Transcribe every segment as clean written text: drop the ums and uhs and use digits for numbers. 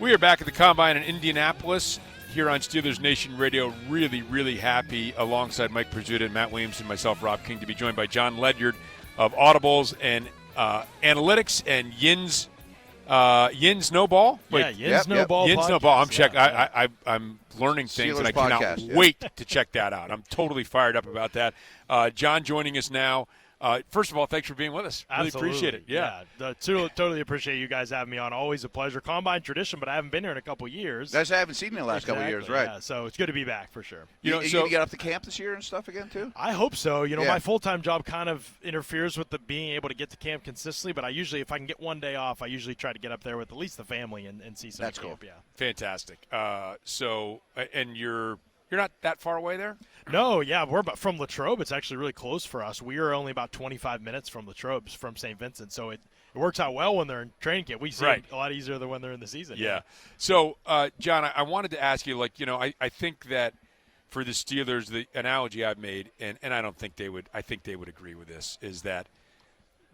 We are back at the Combine in Indianapolis here on Steelers Nation Radio. Really, really happy alongside Mike Prisuta and Matt Williamson, myself, Rob King, to be joined by Jon Ledyard of Audibles and Analytics and Yin's Snowball. Wait, Yin's Snowball. Yin's Snowball. I'm learning things, Steelers and I cannot podcast, wait to check that out. I'm totally fired up about that. Jon joining us now. First of all, thanks for being with us. Really appreciate it. Yeah. Totally appreciate you guys having me on. Always a pleasure. Combine tradition, but I haven't been here in a couple years. Guys, I haven't seen you in the last couple of years, right? Yeah, so it's good to be back for sure. You gonna get off the camp this year and stuff again too? I hope so. My full-time job kind of interferes with the being able to get to camp consistently, but I usually, if I can get one day off, I usually try to get up there with at least the family and see some That's camp. cool. Yeah. Fantastic. And you're not that far away there? No, yeah, we're from Latrobe. It's actually really close for us. We are only about 25 minutes from Latrobe, from St. Vincent, so it works out well when they're in training camp. We see it a lot easier than when they're in the season. Yeah. So, Jon, I wanted to ask you, I think that for the Steelers, the analogy I've made, and I don't think they would – I think they would agree with this, is that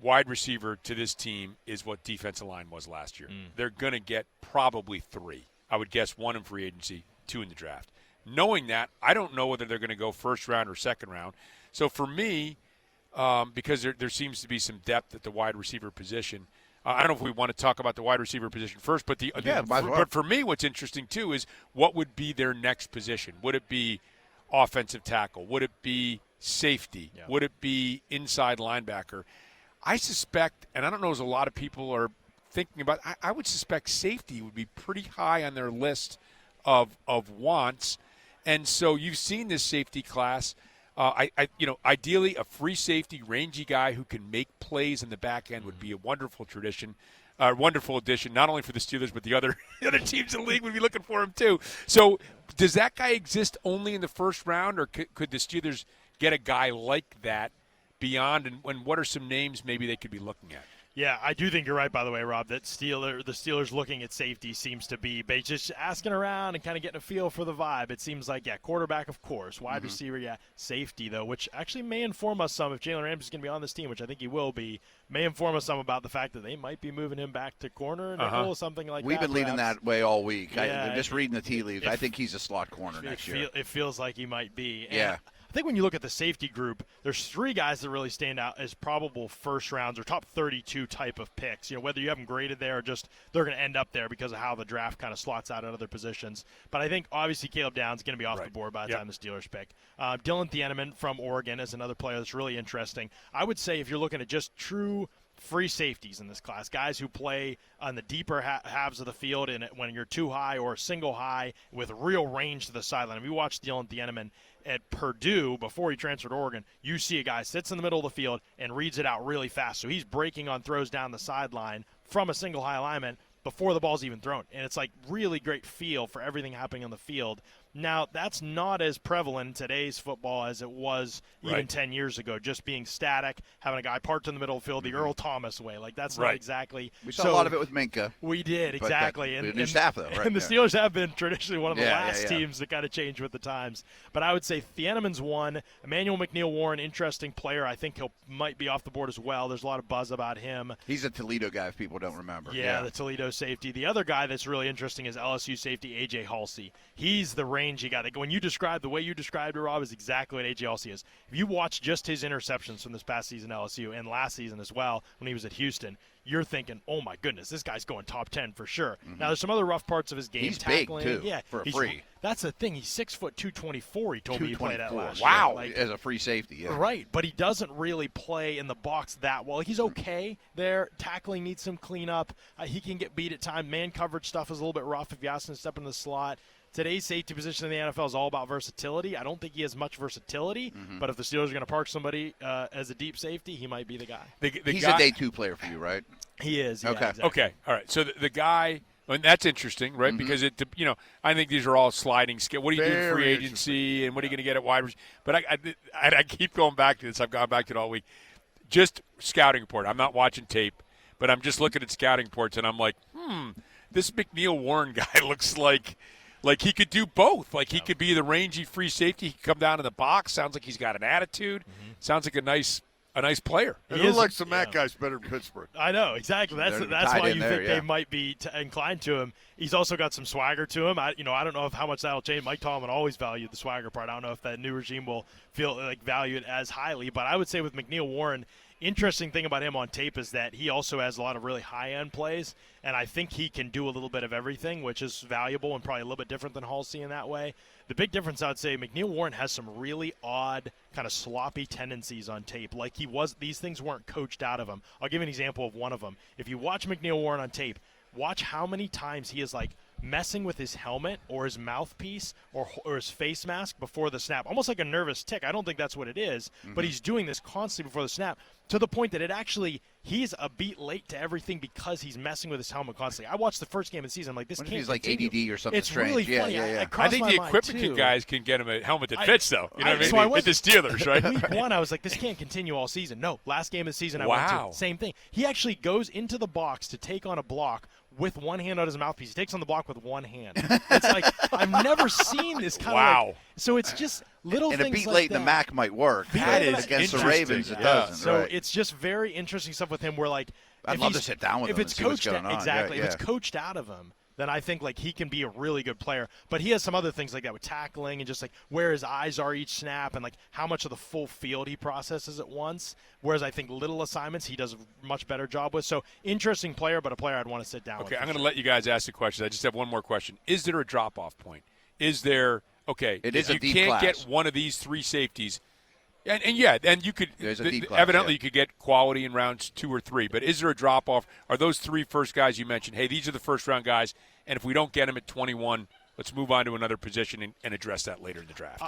wide receiver to this team is what defensive line was last year. They're going to get probably 3. I would guess 1 in free agency, 2 in the draft. Knowing that, I don't know whether they're going to go first round or second round. So for me, because there seems to be some depth at the wide receiver position, I don't know if we want to talk about the wide receiver position first, but but for me, what's interesting too is what would be their next position? Would it be offensive tackle? Would it be safety? Yeah. Would it be inside linebacker? I suspect, and I don't know as a lot of people are thinking about, I would suspect safety would be pretty high on their list of wants. And so you've seen this safety class. Ideally, a free safety, rangy guy who can make plays in the back end would be a wonderful addition, not only for the Steelers but the other teams in the league would be looking for him too. So, does that guy exist only in the first round, or could the Steelers get a guy like that beyond? And what are some names maybe they could be looking at? Yeah, I do think you're right, by the way, Rob, that the Steelers looking at safety seems to be just asking around and kind of getting a feel for the vibe. It seems like, quarterback, of course, wide receiver, safety, though, which actually may inform us some, if Jalen Ramsey's going to be on this team, which I think he will be, may inform us some about the fact that they might be moving him back to corner, nickel, something like that. We've been leaning that way all week. Yeah, I'm just reading the tea leaves. I think he's a slot corner next year. It feels like he might be. Yeah. I think when you look at the safety group, there's 3 guys that really stand out as probable first rounds or top 32 type of picks. Whether you have them graded there or just they're going to end up there because of how the draft kind of slots out at other positions. But I think obviously Caleb Downs is going to be off the board by the time the Steelers pick. Dylan Thieneman from Oregon is another player that's really interesting. I would say if you're looking at just true free safeties in this class, guys who play on the deeper halves of the field and when you're too high or single high with real range to the sideline. If you watch Dylan Thieneman at Purdue before he transferred to Oregon, you see a guy sits in the middle of the field and reads it out really fast. So he's breaking on throws down the sideline from a single high alignment before the ball's even thrown. And it's like really great feel for everything happening on the field. Now, that's not as prevalent in today's football as it was even 10 years ago, just being static, having a guy parked in the middle of the field the Earl Thomas way. Like, that's not exactly. We saw a lot of it with Minka. We did, exactly. And new staff, though, right? And the Steelers have been traditionally one of the last teams that kind of change with the times. But I would say Thieneman's one. Emmanuel McNeil-Warren, interesting player. I think might be off the board as well. There's a lot of buzz about him. He's a Toledo guy, if people don't remember. Yeah, the Toledo safety. The other guy that's really interesting is LSU safety A.J. Halsey. He's the rangy guy. When you describe the way you described it, Rob, is exactly what A.J. Halsey is. If you watch just his interceptions from this past season at LSU and last season as well when he was at Houston, you're thinking, oh, my goodness, this guy's going top 10 for sure. Now, there's some other rough parts of his game. He's tackling. big, too, for a free. That's the thing. He's 6'2", 224, he told me he played at last year. Wow, as a free safety. Right, but he doesn't really play in the box that well. He's okay there. Tackling needs some cleanup. He can get beat at time. Man coverage stuff is a little bit rough if you ask him to step in the slot. Today's safety position in the NFL is all about versatility. I don't think he has much versatility, but if the Steelers are going to park somebody as a deep safety, he might be the guy. He's a day 2 player for you, right? He is. Yeah, okay. Exactly. Okay. All right. So the guy, and that's interesting, right? Because I think these are all sliding scale. What do you do in free agency, and what are you going to get at wide receiver? But I keep going back to this. I've gone back to it all week. Just scouting report. I'm not watching tape, but I'm just looking at scouting reports, and I'm like, this McNeil-Warren guy looks like he could do both. Like he could be the rangy free safety. He could come down in the box. Sounds like he's got an attitude. Sounds like a nice a nice player. And who likes the Mac guys better than Pittsburgh? I know, exactly. That's tied why in you there, think they might be inclined to him. He's also got some swagger to him. I don't know how much that'll change. Mike Tomlin always valued the swagger part. I don't know if that new regime will feel like value it as highly. But I would say with McNeil Warren, interesting thing about him on tape is that he also has a lot of really high-end plays, and I think he can do a little bit of everything, which is valuable and probably a little bit different than Halsey in that way. The big difference, I would say, McNeil Warren has some really odd, kind of sloppy tendencies on tape. Like these things weren't coached out of him. I'll give you an example of one of them. If you watch McNeil Warren on tape, watch how many times he is like messing with his helmet or his mouthpiece or his face mask before the snap, almost like a nervous tick. I don't think that's what it is, but he's doing this constantly before the snap to the point that he's a beat late to everything because he's messing with his helmet constantly. I watched the first game of the season. I'm like, this can't He's like continue. ADD or something It's strange. really funny. Yeah. I think the equipment guys can get him a helmet that fits, though. You know what I mean? So I With the Steelers, right? Week one, I was like, this can't continue all season. No, last game of the season I went to. Same thing. He actually goes into the box to take on a block with one hand on his mouthpiece. He takes on the block with one hand. It's like, I've never seen this kind of like, so it's just little and things a beat like late that. in the MAC might work. That is against the interesting. Ravens, it doesn't. So right. it's just very interesting stuff with him where, like, I'd love to sit down with him and see what's going on. Exactly. Yeah, If it's coached out of him, then I think like he can be a really good player. But he has some other things like that with tackling and just like where his eyes are each snap and like how much of the full field he processes at once. Whereas I think little assignments he does a much better job with. So interesting player, but a player I'd want to sit down with. Okay, I'm going to let you guys ask the questions. I just have one more question. Is there a drop-off point? Is there – okay, it is if a deep you can't class. get one of these three safeties – and you could There's a deep class, evidently yeah. you could get quality in rounds 2 or 3, but is there a drop off? Are those three first guys you mentioned? Hey, these are the first round guys, and if we don't get them at 21, let's move on to another position and address that later in the draft.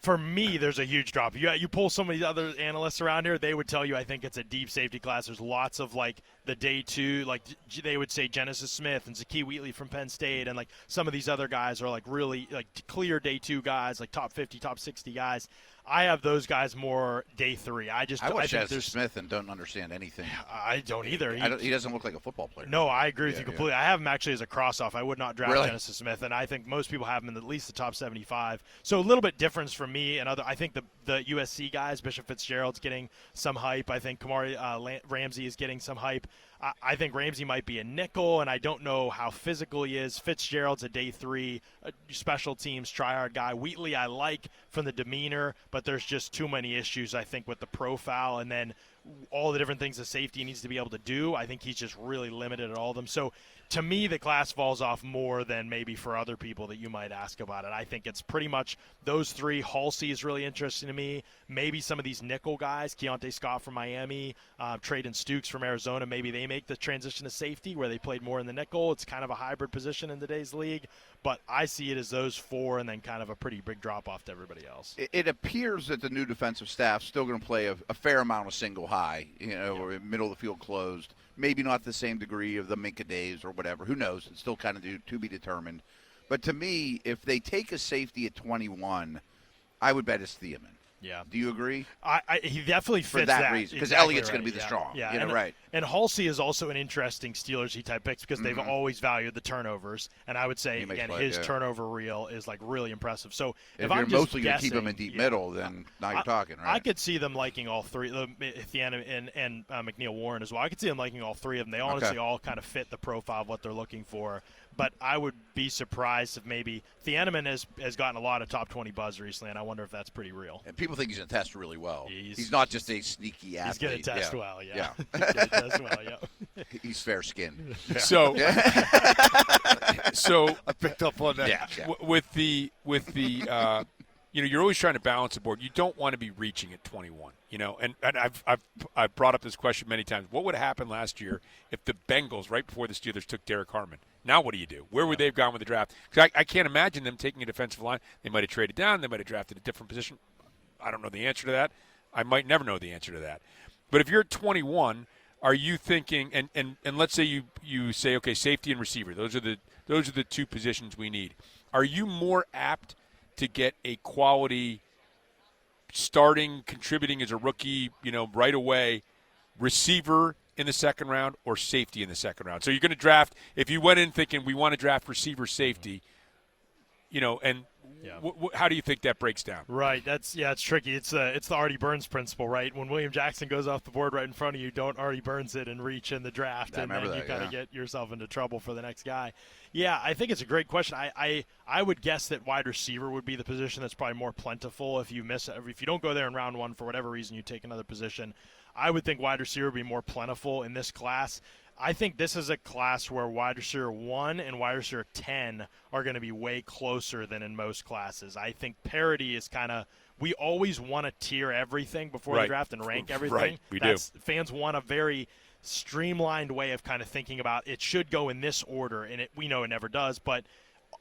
For me, there's a huge drop. You pull some of the other analysts around here, they would tell you I think it's a deep safety class. There's lots of like the day two, like they would say Genesis Smith and Zakee Wheatley from Penn State, and like some of these other guys are like really like clear day two guys, like top 50, top 60 guys. I have those guys more day 3. I watch Genesis Smith and don't understand anything. I don't either. He doesn't look like a football player. No, I agree with you completely. I have him actually as a cross-off. I would not draft Really? Genesis Smith, and I think most people have him in at least the top 75. So a little bit difference from me and other. I think the USC guys, Bishop Fitzgerald's getting some hype. I think Kamari Ramsey is getting some hype. I think Ramsey might be a nickel, and I don't know how physical he is. Fitzgerald's a day 3, special teams, try-hard guy. Wheatley I like from the demeanor, but there's just too many issues, I think, with the profile. And then all the different things the safety needs to be able to do, I think he's just really limited at all of them. So to me, the class falls off more than maybe for other people that you might ask about it. I think it's pretty much those 3. Halsey is really interesting to me. Maybe some of these nickel guys, Keontae Scott from Miami, Traden Stukes from Arizona, maybe they make the transition to safety where they played more in the nickel. It's kind of a hybrid position in today's league. But I see it as those 4 and then kind of a pretty big drop-off to everybody else. It appears that the new defensive staff's still going to play a fair amount of single high, or middle of the field closed. Maybe not the same degree of the Minka days or whatever. Who knows? It's still kind of to be determined. But to me, if they take a safety at 21, I would bet it's Thiemann. Yeah. Do you agree? He definitely fits for that reason, because exactly Elliott's right. going to be the strong. Yeah, right. And Halsey is also an interesting Steelers type picks because they've always valued the turnovers, and I would say again his turnover reel is like really impressive. So if I'm you're just mostly going to keep him in deep middle, then now you're talking, right? I could see them liking all 3, Thiemann and McNeil Warren as well. I could see them liking all 3 of them. They honestly all kind of fit the profile of what they're looking for. But I would be surprised if maybe Thiemann has gotten a lot of top 20 buzz recently, and I wonder if that's pretty real. And people think he's going to test really well. He's not just a sneaky athlete. He's going to test well, yeah. He's going to test well, yeah. He's fair-skinned. Yeah. So, so I picked up on that. Yeah. With the you're always trying to balance the board. You don't want to be reaching at 21. And I've brought up this question many times. What would have happened last year if the Bengals, right before the Steelers, took Derek Harmon? Now what do you do? Where would they have gone with the draft? Because I can't imagine them taking a defensive line. They might have traded down. They might have drafted a different position. I don't know the answer to that. I might never know the answer to that. But if you're at 21, are you thinking? And let's say you say, okay, safety and receiver. Those are the 2 positions we need. Are you more apt to get a quality starting, contributing as a rookie, right away, receiver in the second round or safety in the second round? So you're going to draft, if you went in thinking we want to draft receiver, safety, and Yeah. how do you think that breaks down? Right. It's tricky. It's the Artie Burns principle, right? When William Jackson goes off the board right in front of you, don't Artie Burns it and reach in the draft, and then you kind of get yourself into trouble for the next guy. Yeah, I think it's a great question. I would guess that wide receiver would be the position that's probably more plentiful if you don't go there in round one for whatever reason, you take another position. I would think wide receiver would be more plentiful in this class. I think this is a class where wide receiver 1 and wide receiver 10 are going to be way closer than in most classes. I think parity is kind of – we always want to tier everything before the draft and rank everything. Right, we do. Fans want a very streamlined way of kind of thinking about it should go in this order, and we know it never does, but –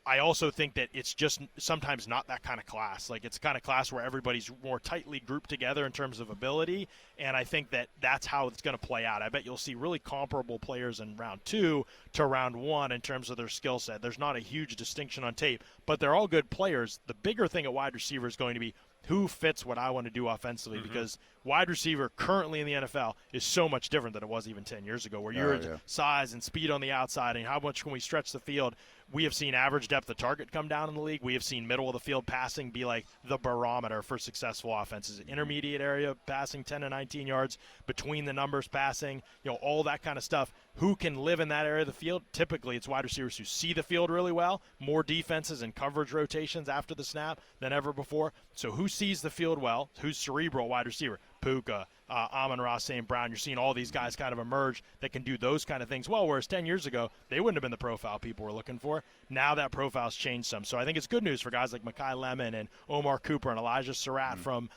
I also think that it's just sometimes not that kind of class. Like, it's kind of class where everybody's more tightly grouped together in terms of ability, and I think that that's how it's going to play out. I bet you'll see really comparable players in round 2 to round 1 in terms of their skill set. There's not a huge distinction on tape, but they're all good players. The bigger thing at wide receiver is going to be who fits what I want to do offensively, because wide receiver currently in the NFL is so much different than it was even 10 years ago, where you're size and speed on the outside and how much can we stretch the field. We have seen average depth of target come down in the league. We have seen middle of the field passing be like the barometer for successful offenses. Intermediate area passing 10 to 19 yards, between the numbers passing, all that kind of stuff. Who can live in that area of the field? Typically, it's wide receivers who see the field really well, more defenses and coverage rotations after the snap than ever before. So who sees the field well? Who's cerebral wide receiver? Puka, Amon-Ra St. Brown. You're seeing all these guys kind of emerge that can do those kind of things well, whereas 10 years ago, they wouldn't have been the profile people were looking for. Now that profile's changed some. So I think it's good news for guys like Mekhi Lemon and Omar Cooper and Elijah Surratt from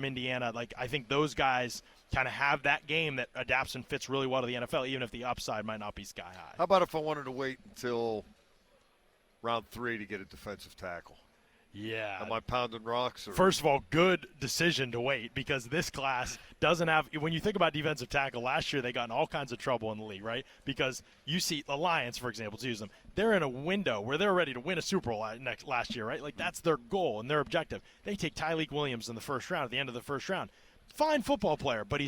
Indiana. Like, I think those guys kind of have that game that adapts and fits really well to the NFL, even if the upside might not be sky high. How about if I wanted to wait until round 3 to get a defensive tackle? Yeah. Am I pounding rocks? Or? First of all, good decision to wait, because this class doesn't have – when you think about defensive tackle, last year they got in all kinds of trouble in the league, right? Because you see the Lions, for example, to use them, they're in a window where they're ready to win a Super Bowl last year, right? Like, that's their goal and their objective. They take Tyleik Williams in the first round, at the end of the first round. Fine football player, but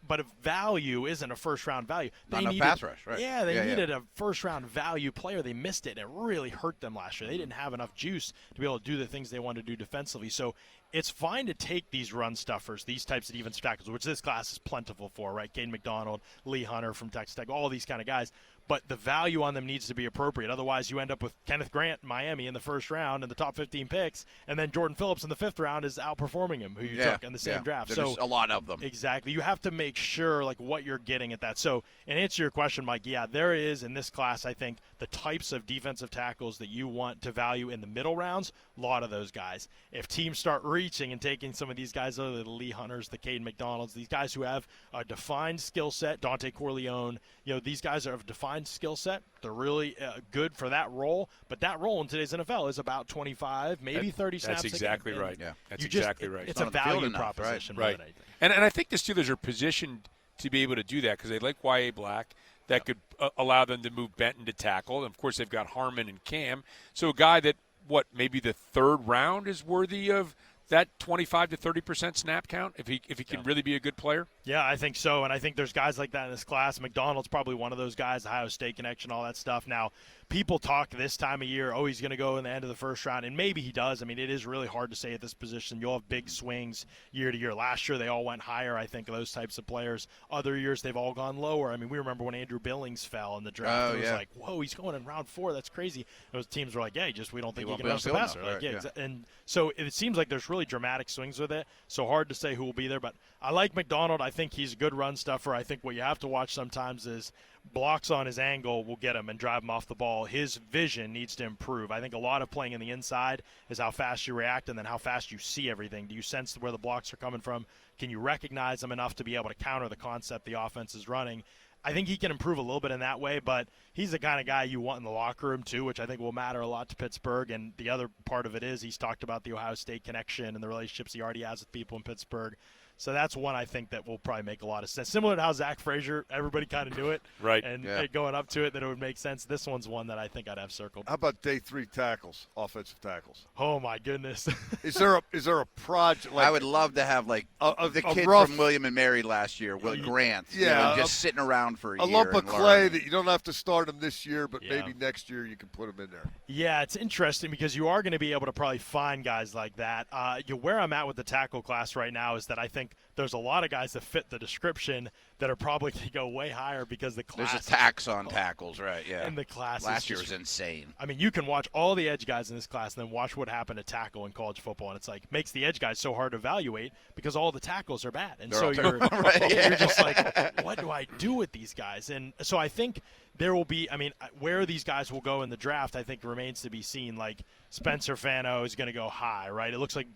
but a value isn't a first-round value. Not a pass rush, right? Yeah, they needed a first-round value player. They missed it, and it really hurt them last year. They didn't have enough juice to be able to do the things they wanted to do defensively. So it's fine to take these run stuffers, these types of defensive tackles, which this class is plentiful for, right? Caden McDonald, Lee Hunter from Texas Tech, all these kind of guys. But the value on them needs to be appropriate. Otherwise, you end up with Kenneth Grant in Miami in the first round in the top 15 picks, and then Jordan Phillips in the 5th round is outperforming him, who you took in the same draft. There's a lot of them. Exactly. You have to make sure like what you're getting at that. So, in answer to your question, Mike, yeah, there is in this class, I think, the types of defensive tackles that you want to value in the middle rounds, a lot of those guys. If teams start reaching and taking some of these guys, the Lee Hunters, the Caden McDonalds, these guys who have a defined skill set, Dante Corleone, these guys have a defined skill set. They're really good for that role, but that role in today's NFL is about 25, maybe 30 snaps. That's exactly right. Yeah, that's exactly right. It's a value proposition, right? And I think the Steelers are positioned to be able to do that because they like Y.A. Black. That could allow them to move Benton to tackle. And, of course, they've got Harmon and Cam. So a guy that, maybe the 3rd round is worthy of that 25 to 30% snap count if he can really be a good player? Yeah, I think so, and I think there's guys like that in this class. McDonald's probably one of those guys, Ohio State connection, all that stuff. Now, people talk this time of year, he's going to go in the end of the first round, and maybe he does. I mean, it is really hard to say at this position. You'll have big swings year to year. Last year, they all went higher, I think, those types of players. Other years, they've all gone lower. I mean, we remember when Andrew Billings fell in the draft. It was like, whoa, he's going in round 4. That's crazy. Those teams were like, yeah, we don't think he can rush the passer. And so it seems like there's really dramatic swings with it, so hard to say who will be there. But I like McDonald. I think he's a good run stuffer. I think what you have to watch sometimes is blocks on his angle will get him and drive him off the ball. His vision needs to improve. I think a lot of playing in the inside is how fast you react and then how fast you see everything. Do you sense where the blocks are coming from? Can you recognize them enough to be able to counter the concept the offense is running? I think he can improve a little bit in that way, but he's the kind of guy you want in the locker room too, which I think will matter a lot to Pittsburgh. And the other part of it is he's talked about the Ohio State connection and the relationships he already has with people in Pittsburgh. So that's one I think that will probably make a lot of sense. Similar to how Zach Frazier, everybody kind of knew it. Right. And going up to it, that it would make sense. This one's one that I think I'd have circled. How about day 3 tackles, offensive tackles? Oh, my goodness. Is there a project? Like, I would love to have the kid rough, from William and Mary last year, Will Grant. Just sitting around for a year. A lump of clay learn. that you don't have to start him this year, but Yeah. maybe next year you can put him in there. Yeah, it's interesting because you are going to be able to probably find guys like that. Where I'm at with the tackle class right now is that I think there's a lot of guys that fit the description that are probably going to go way higher because the class. There's a tax on tackles, right? Yeah. And the class last year was insane. I mean, you can watch all the edge guys in this class and then watch what happened to tackle in college football, and it's like makes the edge guys so hard to evaluate because all the tackles are bad, and so you're just like, what do I do with these guys? And so I think there will be. I mean, where these guys will go in the draft, I think remains to be seen. Like Spencer Fano is going to go high, right? It looks like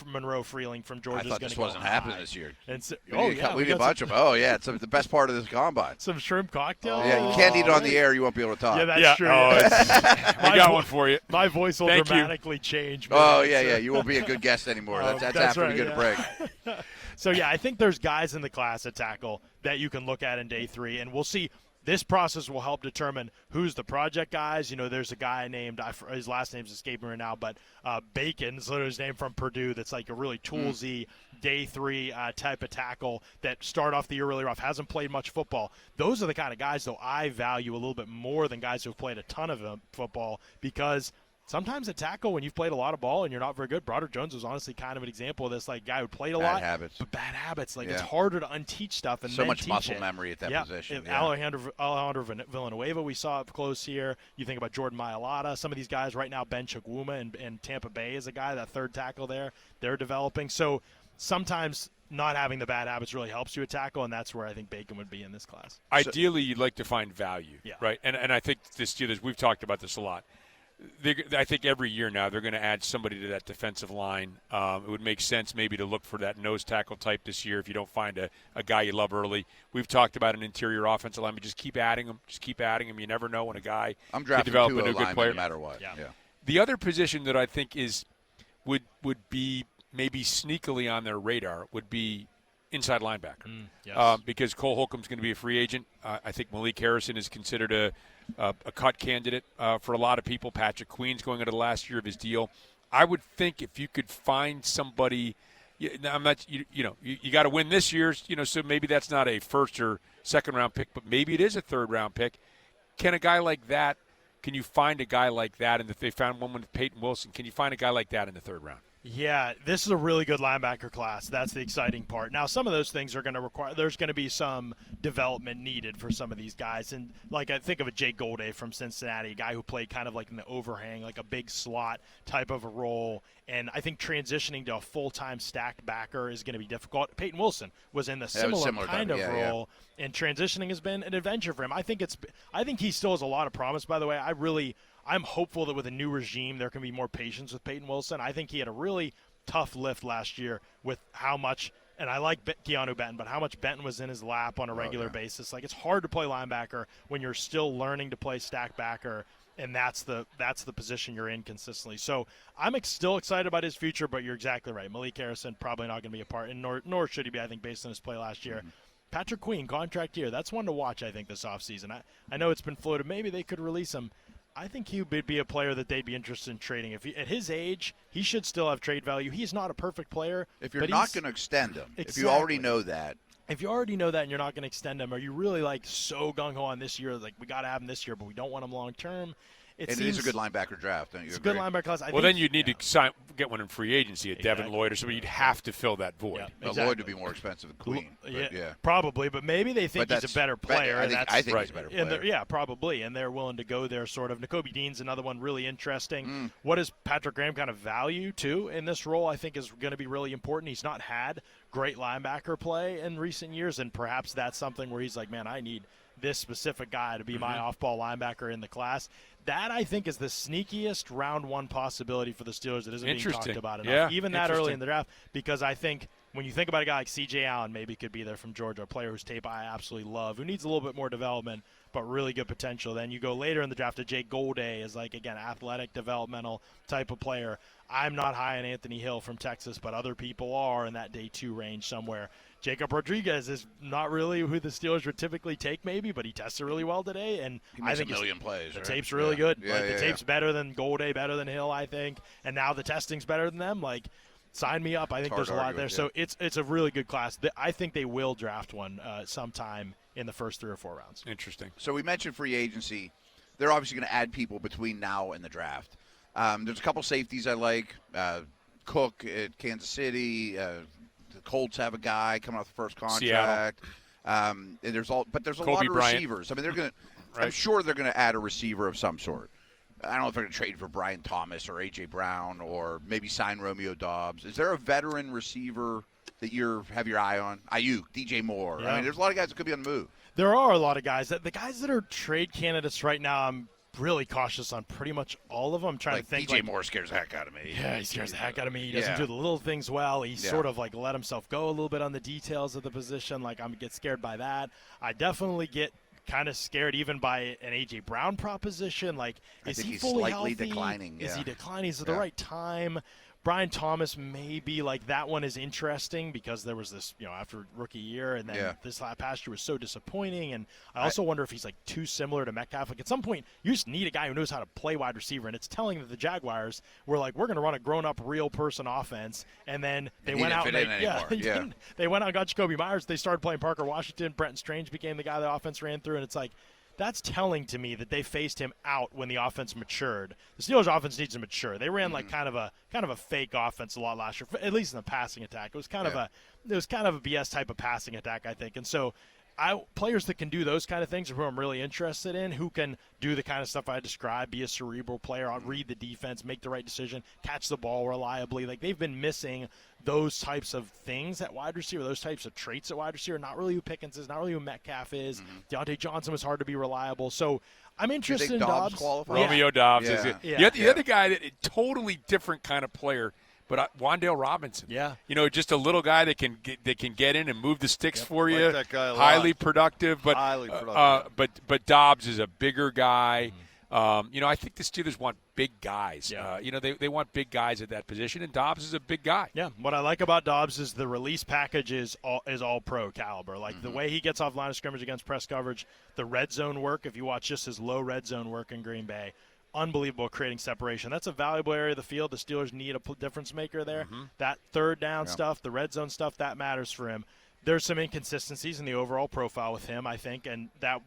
Monroe Freeling from Georgia is going to go high. This wasn't happening this year. And so, we need a bunch of them. Oh yeah, it's the best part of this combine. Some shrimp cocktail. Yeah, you can't eat it on the air. You won't be able to talk. Yeah, that's true. Oh, we got one for you. My voice will dramatically change. Oh yeah. You won't be a good guest anymore. That's after right, we get a break. So yeah, I think there's guys in the class at tackle that you can look at in day 3, and we'll see. This process will help determine who's the project guys. You know, there's a guy named, his last name's escaping right now, but Bacon's literally his name from Purdue that's like a really toolsy day 3 type of tackle that start off the year really rough, hasn't played much football. Those are the kind of guys, though, I value a little bit more than guys who have played a ton of football because – sometimes at tackle, when you've played a lot of ball and you're not very good, Broderick Jones was honestly kind of an example of this, like guy who played a lot. But bad habits. Like it's harder to unteach stuff and so then much teach muscle it. memory at that position. Alejandro Villanueva, we saw up close here. You think about Jordan Mailata. Some of these guys right now, Ben Chaguma and Tampa Bay is a guy, that third tackle there. They're developing. So sometimes not having the bad habits really helps you at tackle, and that's where I think Bacon would be in this class. Ideally, you'd like to find value, right? And I think the Steelers, we've talked about this a lot. I think every year now they're going to add somebody to that defensive line. It would make sense maybe to look for that nose tackle type this year if you don't find a guy you love early. We've talked about an interior offensive lineman. Just keep adding them. You never know when a guy can develop a new good player. No matter what. Yeah. The other position that I think would be maybe sneakily on their radar would be inside linebacker. Because Cole Holcomb's going to be a free agent. I think Malik Harrison is considered a cut candidate for a lot of people. Patrick Queen's going into the last year of his deal. I would think if you could find somebody, I'm not, you got to win this year, so maybe that's not a first or second round pick, but maybe it is a third round pick. Can you find a guy like that? And if they found one with Peyton Wilson, can you find a guy like that in the third round? Yeah, this is a really good linebacker class. That's the exciting part. Now, some of those things are going to require – there's going to be some development needed for some of these guys. And, like, I think of a Jake Golday from Cincinnati, a guy who played kind of like in the overhang, like a big slot type of a role. And I think transitioning to a full-time stacked backer is going to be difficult. Peyton Wilson was in the similar kind of role, and transitioning has been an adventure for him. I think he still has a lot of promise, by the way. I'm hopeful that with a new regime there can be more patience with Peyton Wilson. I think he had a really tough lift last year with how much – and I like Keanu Benton, but how much Benton was in his lap on a regular basis. Like, it's hard to play linebacker when you're still learning to play stack backer, and that's the position you're in consistently. So I'm still excited about his future, but you're exactly right. Malik Harrison probably not going to be a part, and nor should he be, I think, based on his play last year. Mm-hmm. Patrick Queen, contract year. That's one to watch, I think, this offseason. I know it's been floated. Maybe they could release him. I think he would be a player that they'd be interested in trading. At his age, he should still have trade value. He's not a perfect player. If you're not going to extend him, if you already know that. If you already know that and you're not going to extend him, are you really so gung-ho on this year, like we got to have him this year, but we don't want him long-term? It is a good linebacker draft, don't you agree? It's a good linebacker class. Then you'd need to get one in free agency, Devin Lloyd or somebody. You'd have to fill that void. Yeah, exactly. Lloyd would be more expensive than Queen. Probably, but maybe they think he's a better player. I think he's a better player. Probably, and they're willing to go there sort of. Nakobe Dean's another one really interesting. What does Patrick Graham kind of value, too, in this role I think is going to be really important. He's not had great linebacker play in recent years, and perhaps that's something where he's like, man, I need this specific guy to be my off-ball linebacker in the class. That, I think, is the sneakiest round one possibility for the Steelers that isn't being talked about enough, even that early in the draft, because I think when you think about a guy like C.J. Allen, maybe could be there from Georgia, a player whose tape I absolutely love, who needs a little bit more development, but really good potential. Then you go later in the draft to Jake Golday as, like, again, athletic, developmental type of player. I'm not high on Anthony Hill from Texas, but other people are in that day 2 range somewhere. Jacob Rodriguez is not really who the Steelers would typically take, maybe, but he tested really well today, and I think a million plays. The right? tape's really good. Yeah, the tape's better than Golday, better than Hill, I think, and now the testing's better than them. Like, sign me up. I think there's a lot there. So it's a really good class. I think they will draft one sometime in the first 3 or 4 rounds. Interesting. So we mentioned free agency. They're obviously going to add people between now and the draft. There's a couple safeties I like. Cook at Kansas City. The Colts have a guy coming off the first contract. And there's a lot of receivers. I mean, they're going to. I'm sure they're going to add a receiver of some sort. I don't know if they're going to trade for Brian Thomas or A.J. Brown or maybe sign Romeo Doubs. Is there a veteran receiver that you have your eye on? Ayuk, DJ Moore. Yeah. I mean, there's a lot of guys that could be on the move. There are a lot of guys. The guys that are trade candidates right now, I'm really cautious on pretty much all of them. I'm trying to think. DJ Moore scares the heck out of me. Yeah, he scares the heck out of me. He doesn't do the little things well. He's sort of like let himself go a little bit on the details of the position. Like, I'm get scared by that. I definitely get kind of scared even by an A.J. Brown proposition. Like, is he fully slightly healthy? declining. Is he declining? Is it the right time? Brian Thomas, maybe, like, that one is interesting because there was this, after rookie year, and then this past year was so disappointing. And I also wonder if he's, like, too similar to Metcalf. Like, at some point, you just need a guy who knows how to play wide receiver. And it's telling that the Jaguars were like, we're going to run a grown-up, real-person offense. And then they went out and they went out and got Jacoby Myers. They started playing Parker Washington. Brenton Strange became the guy the offense ran through. And it's like, that's telling to me that they phased him out when the offense matured. The Steelers' offense needs to mature. They ran like kind of a fake offense a lot last year, at least in the passing attack. It was kind of a BS type of passing attack, I think. And so, players that can do those kind of things are who I'm really interested in, who can do the kind of stuff I described, be a cerebral player, read the defense, make the right decision, catch the ball reliably. Like, they've been missing those types of things at wide receiver, those types of traits at wide receiver. Not really who Pickens is, not really who Metcalf is. Deontay Johnson was hard to be reliable. So I'm interested in Dobbs. Romeo Doubs is it. The other guy, that totally different kind of player. But Wan'Dale Robinson, just a little guy that can get in and move the sticks for you. Like that guy a lot. Highly productive, but but Dobbs is a bigger guy. I think the Steelers want big guys. They want big guys at that position, and Dobbs is a big guy. Yeah, what I like about Dobbs is the release package is all pro caliber. Like the way he gets off line of scrimmage against press coverage, the red zone work. If you watch just his low red zone work in Green Bay. Unbelievable creating separation. That's a valuable area of the field. The Steelers need a difference maker there. That third down stuff, the red zone stuff, that matters for him. There's some inconsistencies in the overall profile with him, I think,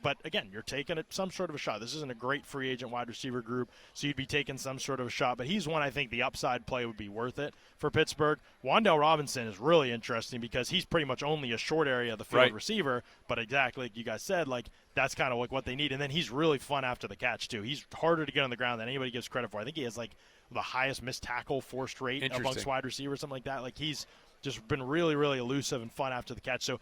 but again, you're taking some sort of a shot. This isn't a great free agent wide receiver group, so you'd be taking some sort of a shot. But he's one I think the upside play would be worth it for Pittsburgh. Wan'Dale Robinson is really interesting because he's pretty much only a short area of the field receiver, but exactly like you guys said, like that's kind of like what they need. And then he's really fun after the catch too. He's harder to get on the ground than anybody gives credit for. I think he has like the highest missed tackle forced rate amongst wide receivers, something like that. Like he's just been really, really elusive and fun after the catch. So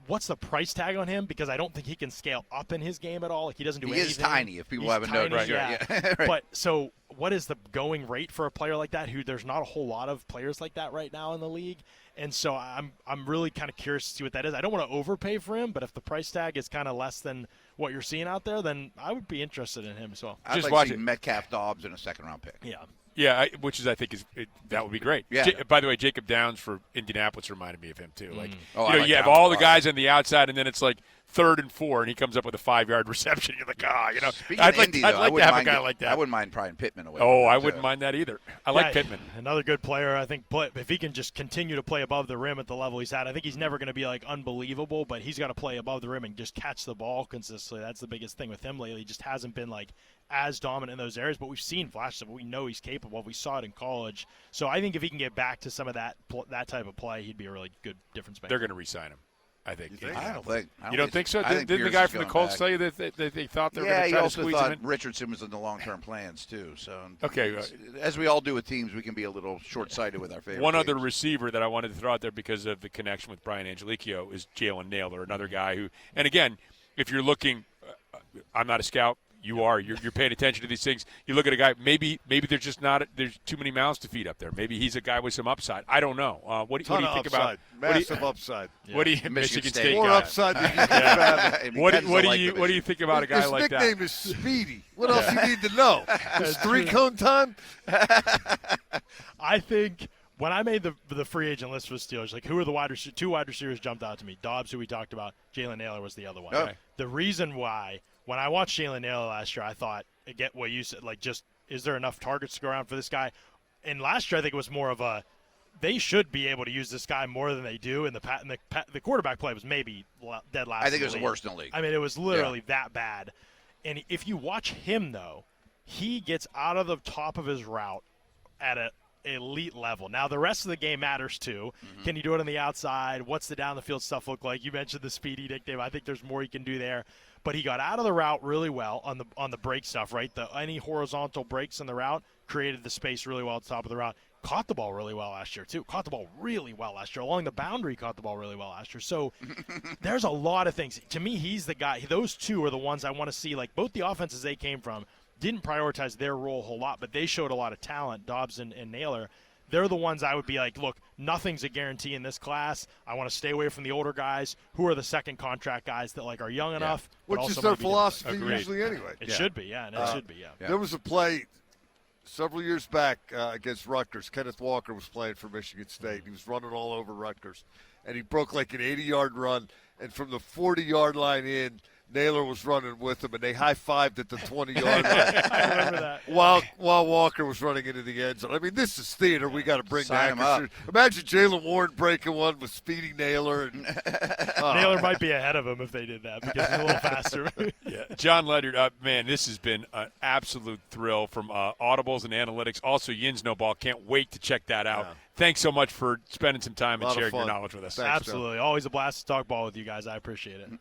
what's the price tag on him? Because I don't think he can scale up in his game at all. Like he doesn't do anything. He is tiny, if people haven't noticed. Yeah. But so what is the going rate for a player like that who there's not a whole lot of players like that right now in the league? And so I'm really kind of curious to see what that is. I don't want to overpay for him, but if the price tag is kind of less than what you're seeing out there, then I would be interested in him as well. I'd like to see Metcalf Dobbs in a second-round pick. Yeah. Yeah, which is I think that would be great. Yeah. By the way, Jacob Downs for Indianapolis reminded me of him too. Like you have all the guys on the outside, and then it's like 3rd and 4, and he comes up with a 5-yard reception. You're like, I'd like to have a guy like that. I wouldn't mind prying Pittman away. Oh, I wouldn't mind that either. I like Pittman. Another good player. I think if he can just continue to play above the rim at the level he's at, I think he's never going to be like unbelievable, but he's got to play above the rim and just catch the ball consistently. That's the biggest thing with him lately. He just hasn't been like as dominant in those areas, but we've seen flashes of it. We know he's capable. We saw it in college. So I think if he can get back to some of that type of play, he'd be a really good difference maker. They're going to re-sign him, I think. I don't think. You don't think so? Didn't the guy from the Colts tell you that they thought they were going to try to squeeze him in? Yeah, he also thought Richardson was in the long-term plans, too. So okay, as we all do with teams, we can be a little short-sighted with our favorite One teams. other receiver that I wanted to throw out there because of the connection with Brian Angelicchio is Jalen Naylor, another guy who – and again, if you're looking I'm not a scout. You are. You're paying attention to these things. You look at a guy. Maybe there's just not. There's too many mouths to feed up there. Maybe he's a guy with some upside. I don't know. What do you think upside. about Massive upside? What do you Michigan State More guy? upside than you can fathom. What do you think about a guy His like that? His nickname is Speedy. What else you need to know? His 3-cone time. I think when I made the free agent list for the Steelers, like who are the two wide receivers jumped out to me. Dobbs, who we talked about. Jalen Naylor was the other one. Okay. The reason why, when I watched Jalen Naylor last year, I thought, I get what you said, like just is there enough targets to go around for this guy? And last year I think it was more of a they should be able to use this guy more than they do. And the quarterback play was maybe dead last. I think in it was the worst in the league. I mean, it was literally that bad. And if you watch him, though, he gets out of the top of his route at an elite level. Now, the rest of the game matters, too. Mm-hmm. Can you do it on the outside? What's the down-the-field stuff look like? You mentioned the speedy nickname. I think there's more he can do there. But he got out of the route really well on the break stuff, right? Any horizontal breaks in the route created the space really well at the top of the route. Caught the ball really well last year, too. Caught the ball really well last year. Along the boundary, caught the ball really well last year. So there's a lot of things. To me, he's the guy. Those two are the ones I want to see. Like, both the offenses they came from didn't prioritize their role a whole lot, but they showed a lot of talent, Dobbs and Naylor. They're the ones I would be like, look, nothing's a guarantee in this class. I want to stay away from the older guys. Who are the second contract guys that like are young enough? Which but is also their might be philosophy Agreed. usually anyway. It should be, yeah, and it should be, yeah. There was a play several years back against Rutgers. Kenneth Walker was playing for Michigan State. He was running all over Rutgers, and he broke like an 80-yard run, and from the 40-yard line in, Naylor was running with him, and they high-fived at the 20-yard line. I remember that. While Walker was running into the end zone. I mean, this is theater. We got to bring Sign back. him up. Imagine Jalen Warren breaking one with Speedy Naylor. And, Naylor might be ahead of him if they did that because he's a little faster. Yeah, Jon Ledyard, man, this has been an absolute thrill from Audibles and Analytics. Also, Yins No Ball. Can't wait to check that out. Yeah. Thanks so much for spending some time and Lot of sharing your fun. knowledge with us. Thanks, Absolutely. Always a blast to talk ball with you guys. I appreciate it.